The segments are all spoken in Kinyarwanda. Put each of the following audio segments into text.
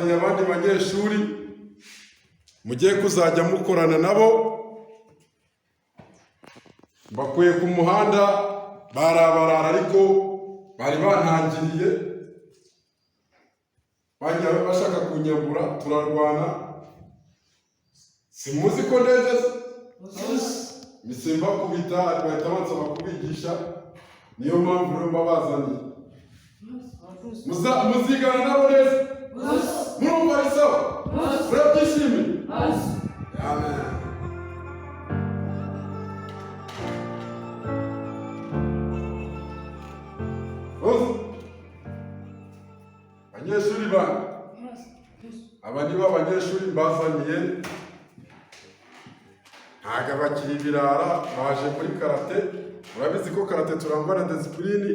mbazaniye abandi banyeshuri mugiye kuzajya mukorana nabo. Bakuye ku muhanda barabarara ariko bari bantangiriye bajya bashaka kunyambura, turarwana. Simuzi ko ndegeze misimba kubita bahita bansaba kubigisha, niyo mpamvu rero mbabazaniye. Muzigana nabo neza, murumva ari sawa, murabyishimiye. Amen. Abanyeshuri bane, aba nibo abanyeshuri mbazaniye. Ntago bakiri ibirara, baje muri karate. Murabizi ko karate turangwa na disipulini.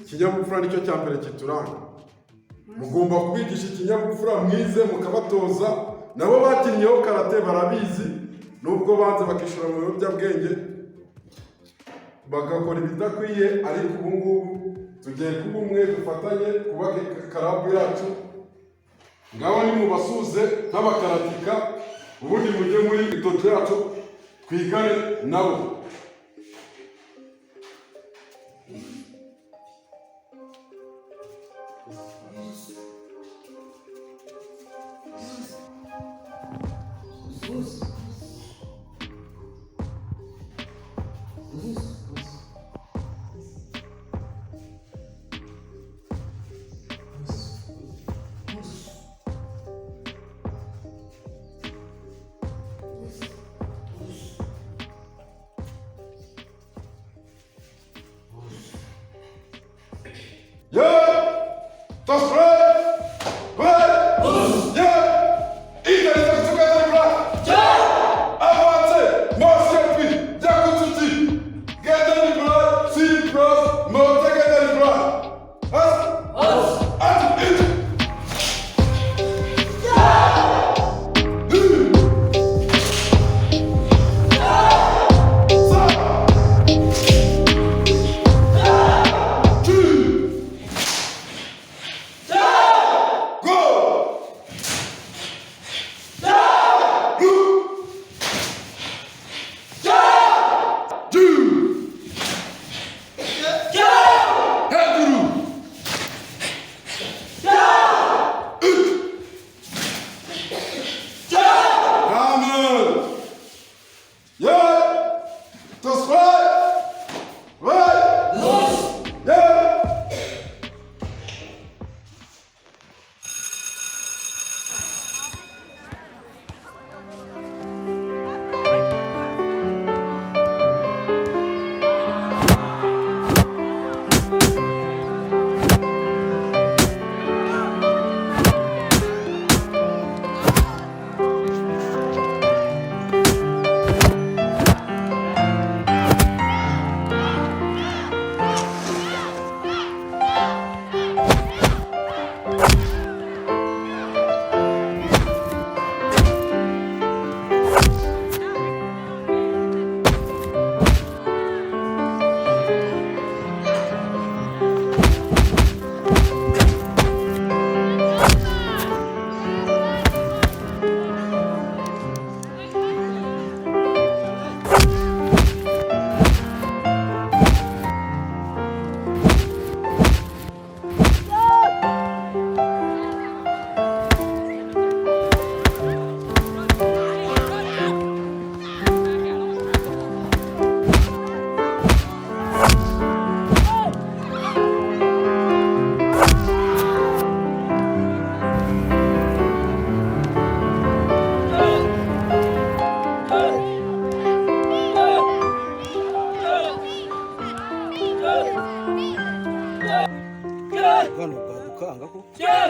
Ikinyabupfura nicyo cya mbere kituranga. Mugomba kubigisha ikinyabupfura, mwize mukabatoza. Nabo bakinnyeho karate barabizi, nubwo banze bakishora mu biyobyabwenge bagakora ibidakwiye, ariko ubu ngubu tugiye kuba umwe, dufatanye kubaka karabu yacu. Ngaho nimubasuze nk'abakaratika, ubundi mujye muri itoto yacu twigane nabo. That's right!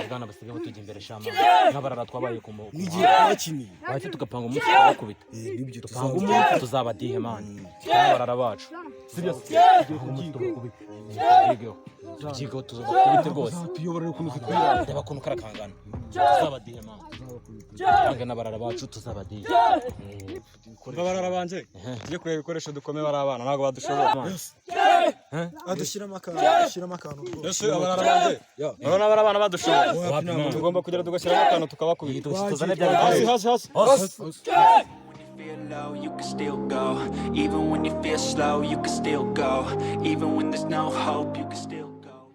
Bwana basigaye tujya imbere shama n'abarara twabaye ku mugo n'igihe twakiniye bahita tugapanga umunsi wakubita nibyo tupanga umunsi tuzabadihe mani n'abarara bacu sibyo tubyigeho tuzabakubite rwose tuyoborera ukuntu twitwara reba kuntu karakangana tuzabadihe mani Yange n'abarara bacu tuzabadiye. Babarara banje. Tujye kureba ibikoresho dukomeye bari abana ntago badushobora. Adushyiramo akantu. Ese abarara banje. Urabona bari abana badushobora. Tugomba kugera tugashyiramo akantu tukabakubita. Tuzane bya Hasi. Feel low, you can still go. Even when you feel slow, you can still go. Even when there's no hope, you can still go.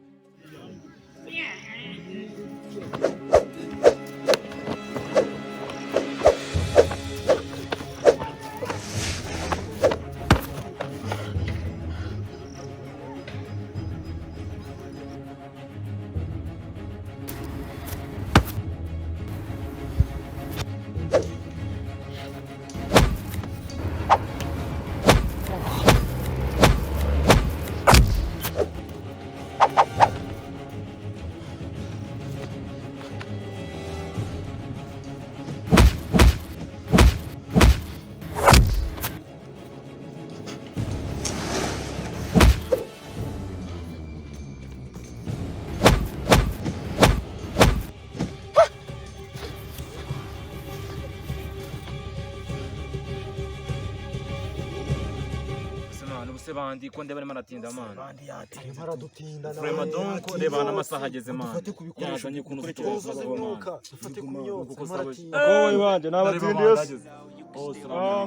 Bandi ko ndebe maratinda man. Bandi yatire maradutinda na. Vraiment donc reba n'amasaha ageze man. Dufate kubikoresho Yazanye kuntu dufate kumyoka maratinda. Wowe banje n'abatindi yose.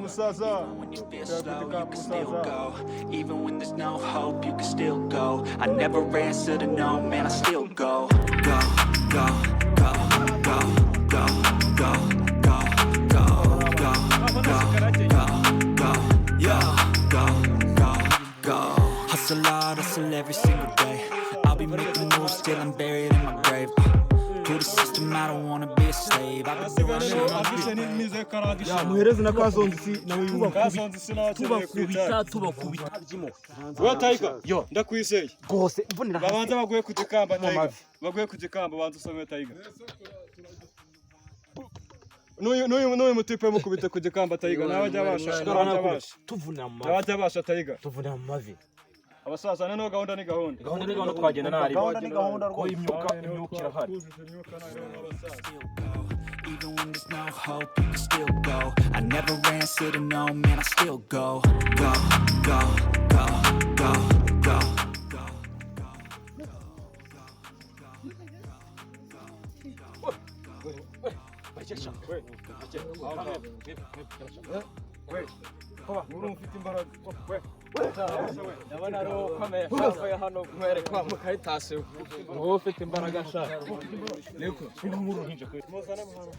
Musaza. When you feel slow, you can still go. Even when there's no hope, you can still go. I never answer to no, man, I still go. Go, go, go, go, go, go, go, go, go, go, yeah, go. Hustle hard, hustle every single day. I'll be making moves till I'm buried in my grave. To the system, I don't wanna be a slave. I've been doing shit. Ya muhereze na kazonzi nawe yumva. Tubakubita. Wa Tiger. Yo, ndakwiseye. Gose mvunira. Babanza baguye kugikamba Tiger. Baguye kugikamba banza usome Tiger. Nuyu mutipe mukubita kugikamba Tiger. Nabajya Tuvuna mu Nabajya basha Tiger. Tuvuna mu mavi. Abasaza none gahunda ni gahunda. Gahunda twagenda nari. Gahunda ni gahunda ko imyuka irahari. Even when there's no hope, you can still go. I never answer to no, man, I still go. Go, go, go, go, go, go. Ndabona ari ukomeye hafi hano kumwerekwa mu karitasi. Wowe ufite imbaraga sha. Niko uri mu ruhinja kwe. Muzana mu hano.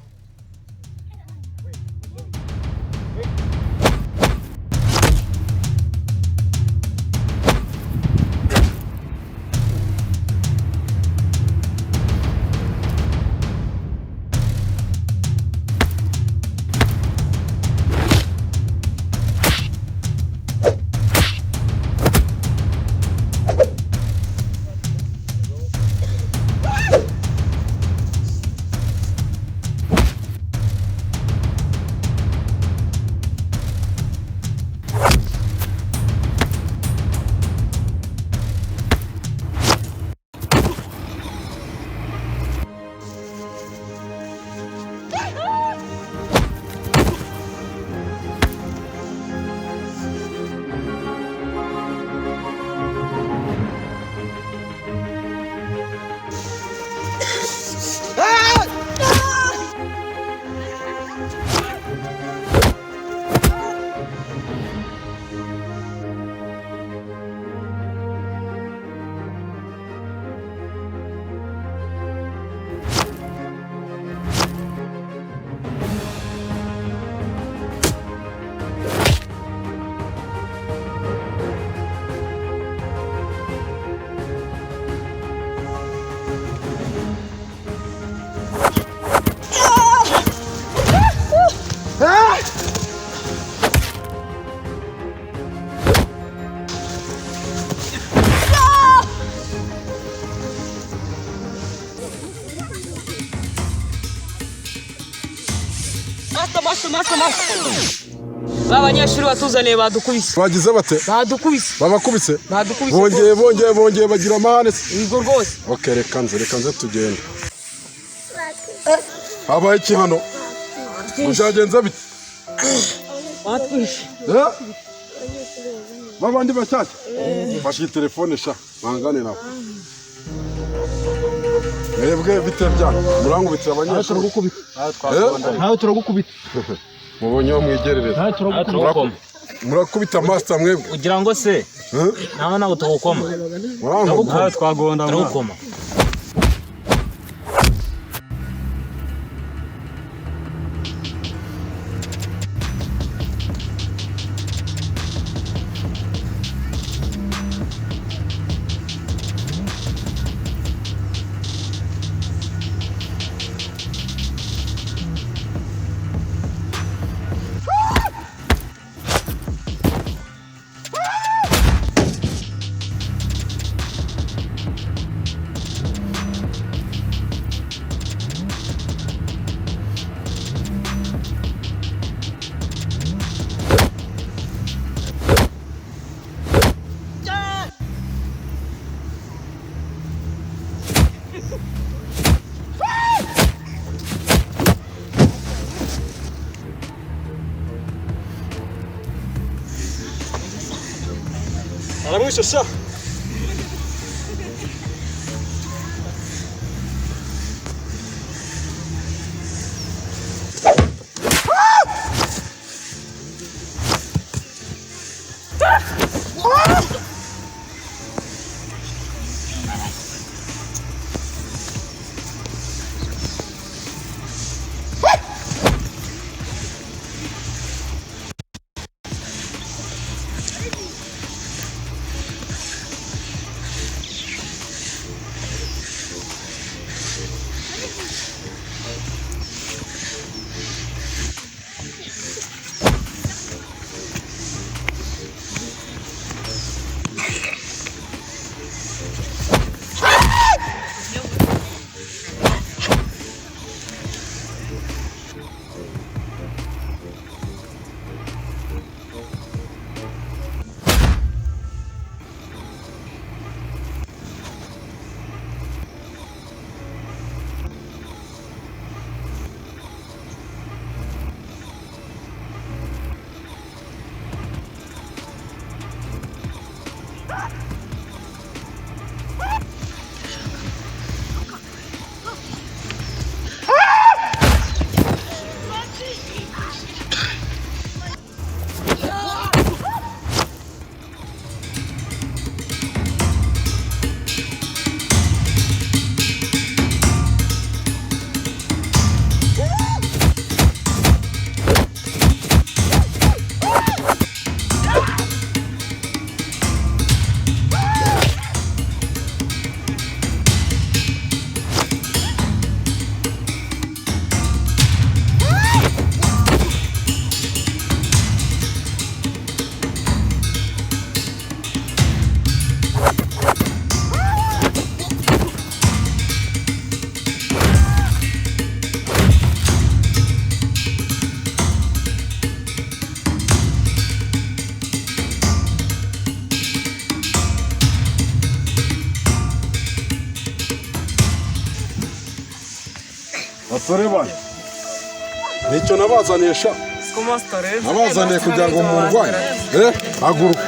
Abanyeshuri batuzaniye badukubise. Bagize bate? Badukubise. Babakubise? Badukubise. Bongeye bagira amahane. Yego rwose. Okay, reka nze tugende. Habaye iki hano? Mushagenza bite? Batwishe. Babandi bashyashya? Bashi telefone sha, bangane nabo. Mwebwe bite byanyu? Murangubitira abanyeshuri. Ntawe turagukubita. Mubonye mwigerereza. Murakubita master mwebwe. Ugira ngo se nawe ntabwo tugukoma. Murangubitira Twagonda Turagukoma. Aramwishe sha. Basore bana. Nicyo nabazaniye sha. Nabazaniye kugira ngo murwanye. Haguruka.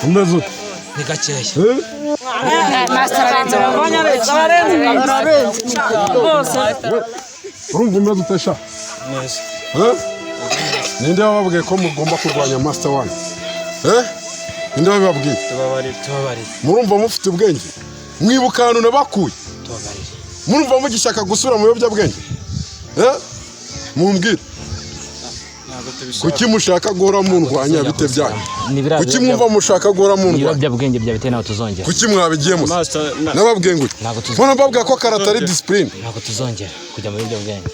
Umeze ute? Ni gakeya. Master arenze bose. Urumva umeze ute sha? Neza. Ninde wababwiye ko mugomba kurwanya master wanyu? Ninde wababwiye? Tubabarire. Murumva mufite ubwenge? Mwibuka ahantu nabakuye? Tubabarire. Murumva mugishaka gusura mu biyobyabwenge? Mumbwire. Kuki mushaka guhora mundwanya bite byanyu? Kuki mwumva mushaka guhora mundwanya? Ibiyobyabwenge bya bite nawe tuzongera. Kuki mwabigiyemo? Nababwiye ngo mbabwira ko karate ari discipline. Ntabwo tuzongera kujya mu biyobyabwenge.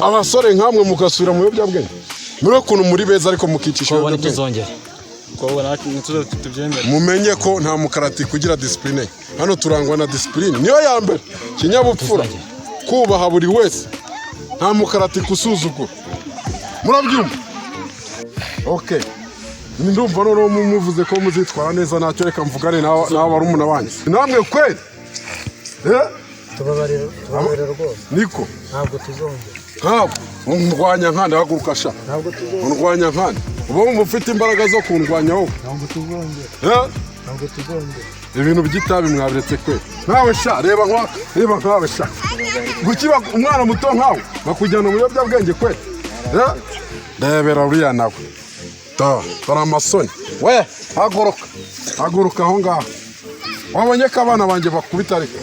Abasore nkamwe mugasubira mu biyobyabwenge. Muri ukuntu muri beza ariko mukicisha ibiyobyabwenge. Tuzongera. Mumenye ko nta mukarati kugira discipline. Hano turangwa na discipline. Niyo ya mbere. Kinyabupfura. Kubaha buri wese. Nta mukarati kusuzugura. Murabyumva? Okay. Ndumva noneho muvuze ko muzitwara neza ntacyo reka mvugane nawe barumuna banyu. Namwe kweli? tubabarira rwose. Niko Ntabwo tuzongera. ntabwo undwanya nkandi haguruka sha. Ntabwo tuzongera. Undwanya nkandi uba mufite imbaraga zo kundwanya wowe. Ntabwo tuzongera. Ntabwo tuzongera. Ibintu by'itabi mwabiretse kwe. Nkawe sha reba nkawe sha. Gukiba umwana muto nkawe bakujyana mu biyobyabwenge kwe. Ndebera uriya nawe. Dore amasoni. We haguruka aho ngaho. Wabonye ko abana banjye bakubita ariko.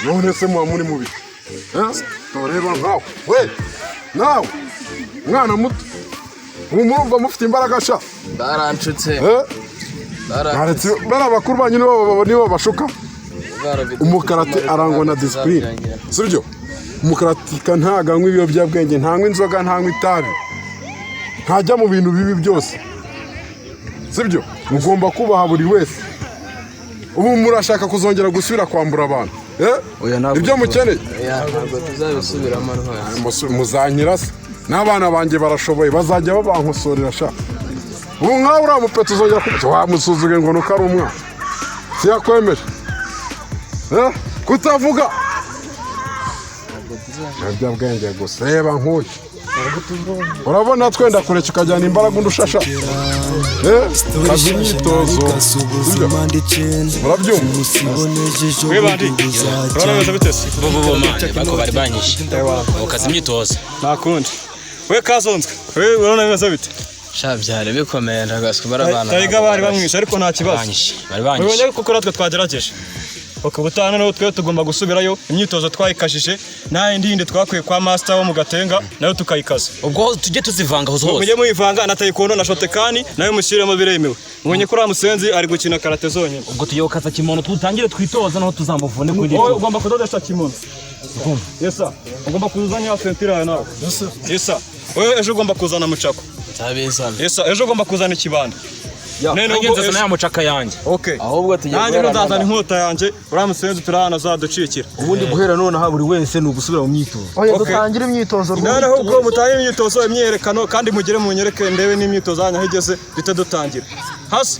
None se muba muri mubi. Reba nkawe. We nawe mwana muto. Ubu murumva mufite imbaraga sha. Baranshutse. Naretse bara bakuru banyu nibo bashuka. Umukarate arangwa na discipline. Sibyo? Umukaratika ntaganywa ibiyobyabwenge, ntanywa inzoga, ntanywa itabi. Ntajya mu bintu bibi byose. Sibyo? Mugomba kubaha buri wese. Ubu murashaka kuzongera gusubira kwambura abantu. Ibyo mukeneye. Ntabwo tuzabisubiramo ntwara. Muzanyira se. N'abana banjye barashoboye bazajya babankosorera sha. Ubu nkawe uriya mupeto uzongera kubita wamusuzuge ngo nuko ari umwana. Siyakwemeje. Kutavuga. Ibiyobyabwenge gusa reba nk'uyu. Urabona twenda kureka ukajyana imbaraga undushasha. Kazi imyitozo. Murabyumva? We bandi. Urabona beza bitese. Bo manje bako bari banyishe. Ukaza imyitozo. Nakundi. We kazonzwe. We urabona beza bite. Sha byare bikomeye ndagaswe barabana. Tayiga bari bamwisha ariko nta kibazo. Bari banyishe. Ubonye kuko ratwe twagerageje. Ukubutana no twe tugomba gusubirayo imyitozo twayikashije naye ndinde twakwiye kwa master wo mu Gatenga nayo tukayikaza. Ubwo tujye tuzivanga hose. Mujye muyivanga na taekwondo na shotekani nayo mushyiremo biremewe. Mubonye ko Musenzi ari gukina karate zonyine. Ubwo tugiye gukaza kimono tutangire twitoza naho tuzamuvune kuri. Wowe ugomba kudodesha kimono. Yesa. Ugomba kuzanya ya sentira yawe nawe. Yesa. Wowe ejo ugomba kuzana mucako. Tabizana. Yesa, ejo ugomba kuzana ikibanda. Nene ubwo na ya mucaka yanjye. Okay. Ahubwo tugiye nanjye ndazana inkota yanjye Musenzi turahana zaducikira. Ubundi guhera none aha buri wese ni ugusubira mu myitozo. Oya dutangire imyitozo rwose. Noneho ubwo mutangire imyitozo imyerekano kandi mugire mu nyereke ndebe n'imyitozo yanyu higeze bite dutangira. Hasi.